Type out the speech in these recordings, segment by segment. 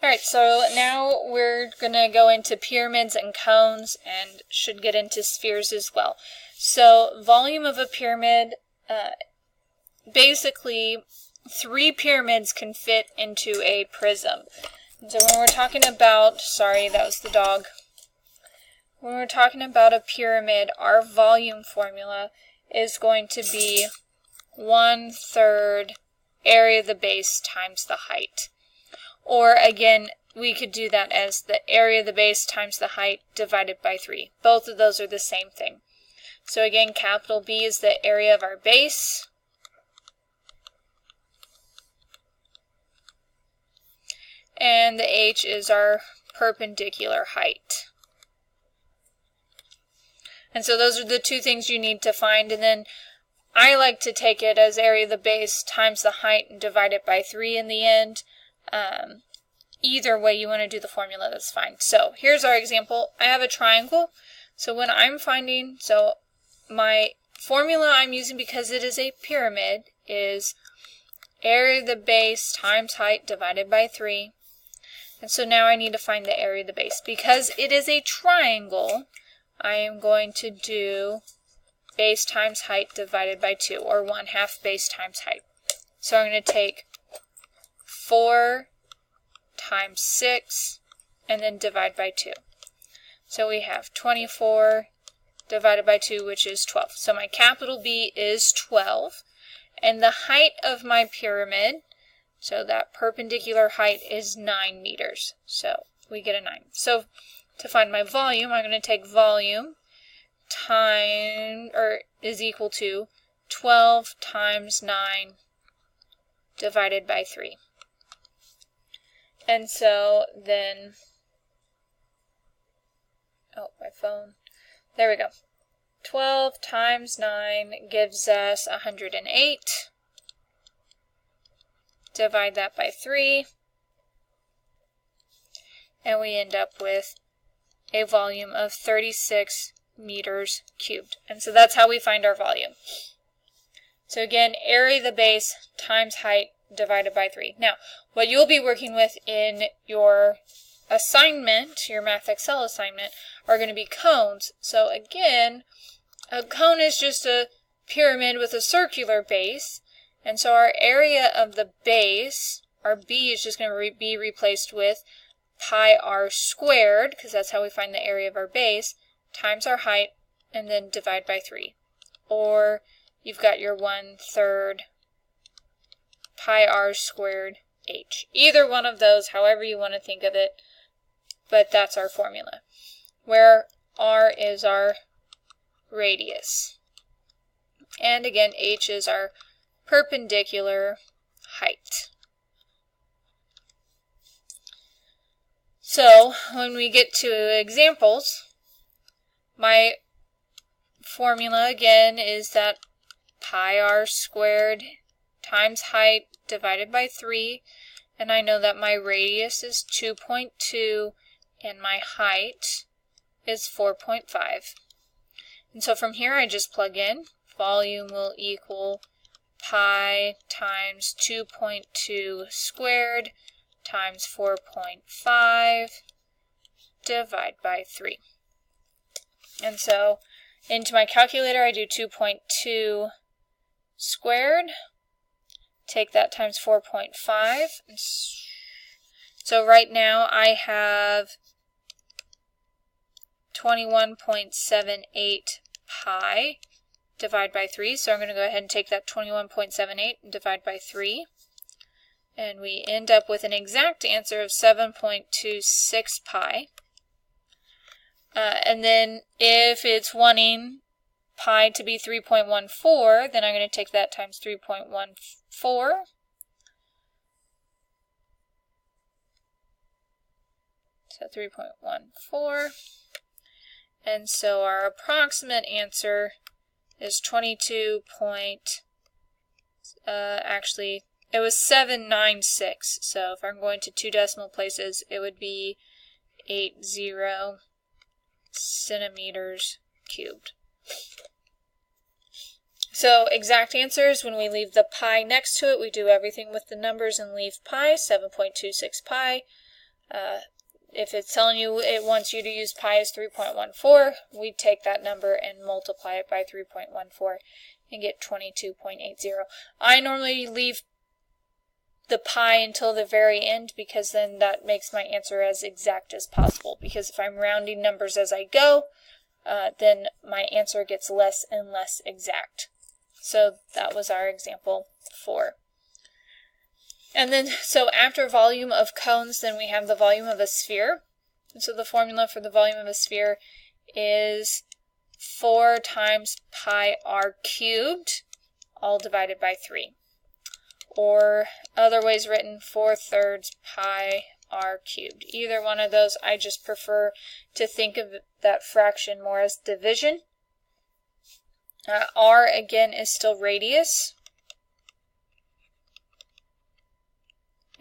Alright, so now we're going to go into pyramids and cones and should get into spheres as well. So volume of a pyramid, basically 3 pyramids can fit into a prism. So when we're talking about, sorry, that was the dog. When we're talking about a pyramid, our volume formula is going to be 1/3 area of the base times the height. Or again, we could do that as the area of the base times the height divided by 3. Both of those are the same thing. So again, capital B is the area of our base. And the H is our perpendicular height. And so those are the 2 things you need to find. And then I like to take it as area of the base times the height and divide it by 3 in the end. Either way you want to do the formula, that's fine. So here's our example. I have a triangle. So when I'm finding, so my formula I'm using because it is a pyramid is area of the base times height divided by 3. And so now I need to find the area of the base. Because it is a triangle, I am going to do base times height divided by 2, or 1/2 base times height. So I'm going to take 4 times 6, and then divide by 2. So we have 24 divided by 2, which is 12. So my capital B is 12. And the height of my pyramid, so that perpendicular height is 9 meters. So we get a 9. So to find my volume, I'm going to take volume is equal to 12 times 9 divided by 3. And so then, oh, my phone, there we go. 12 times 9 gives us 108. Divide that by 3. And we end up with a volume of 36 meters cubed. And so that's how we find our volume. So again, area of the base times height divided by 3. Now, what you'll be working with in your assignment, your Math Excel assignment, are going to be cones. So again, a cone is just a pyramid with a circular base. And so our area of the base, our B, is just going to be replaced with pi r squared, because that's how we find the area of our base, times our height, and then divide by 3. Or you've got your 1/3 pi r squared h. Either one of those, however you want to think of it, but that's our formula. Where r is our radius. And again, h is our perpendicular height. So when we get to examples, my formula again is that pi r squared times height divided by 3, and I know that my radius is 2.2 and my height is 4.5. And so from here I just plug in. Volume will equal pi times 2.2 squared times 4.5 divide by 3. And so into my calculator I do 2.2 squared, take that times 4.5. So right now I have 21.78 pi divide by 3. So I'm going to go ahead and take that 21.78 and divide by 3. And we end up with an exact answer of 7.26 pi. And then if it's wanting pi to be 3.14, then I'm going to take that times 3.14. So 3.14. And so our approximate answer is 22 point, actually, it was 796. So if I'm going to 2 decimal places, it would be 80 centimeters cubed. So exact answers, when we leave the pi next to it, we do everything with the numbers and leave pi, 7.26 pi. If it's telling you it wants you to use pi as 3.14, we take that number and multiply it by 3.14 and get 22.80. I normally leave the pi until the very end because then that makes my answer as exact as possible. Because if I'm rounding numbers as I go, then my answer gets less and less exact. So that was our example 4. And then, so after volume of cones, then we have the volume of a sphere. And so the formula for the volume of a sphere is 4 times pi r cubed, all divided by 3. Or other ways written, 4/3 pi r cubed. Either one of those, I just prefer to think of that fraction more as division. R, again, is still radius.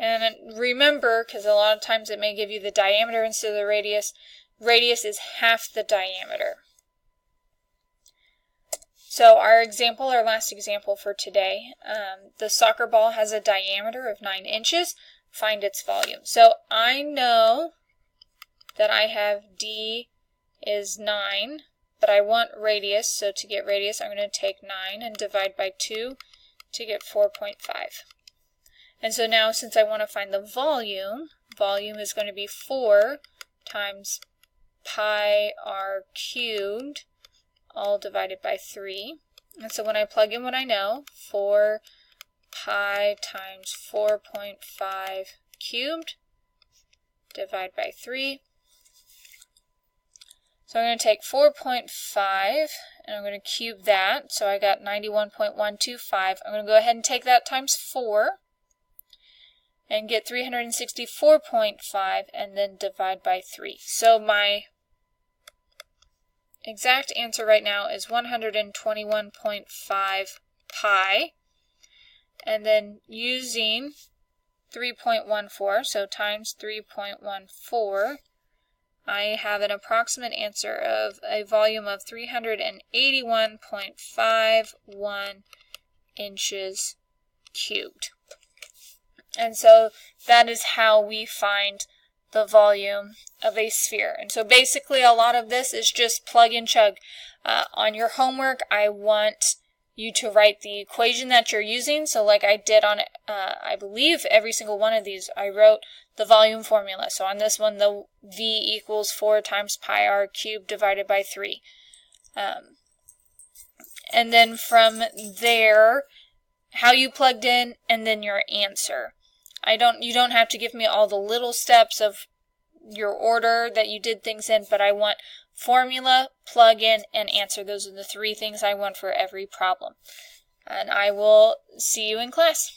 And remember, because a lot of times it may give you the diameter instead of the radius, radius is half the diameter. So our example, our last example for today, the soccer ball has a diameter of 9 inches. Find its volume. So I know that I have D is 9, but I want radius. So to get radius, I'm going to take 9 and divide by 2 to get 4.5. And so now, since I want to find the volume, volume is going to be 4 times pi r cubed, all divided by 3. And so when I plug in what I know, 4 pi times 4.5 cubed, divide by 3. So I'm going to take 4.5, and I'm going to cube that. So I got 91.125. I'm going to go ahead and take that times 4. And get 364.5 and then divide by 3. So my exact answer right now is 121.5 pi. And then using 3.14, so times 3.14, I have an approximate answer of a volume of 381.51 inches cubed. And so that is how we find the volume of a sphere. And so basically a lot of this is just plug and chug. On your homework, I want you to write the equation that you're using. So like I did on, I believe, every single one of these, I wrote the volume formula. So on this one, the V equals 4 times pi r cubed divided by 3. And then from there, how you plugged in, and then your answer. You don't have to give me all the little steps of your order that you did things in, but I want formula, plug in, and answer. Those are the 3 things I want for every problem. And I will see you in class.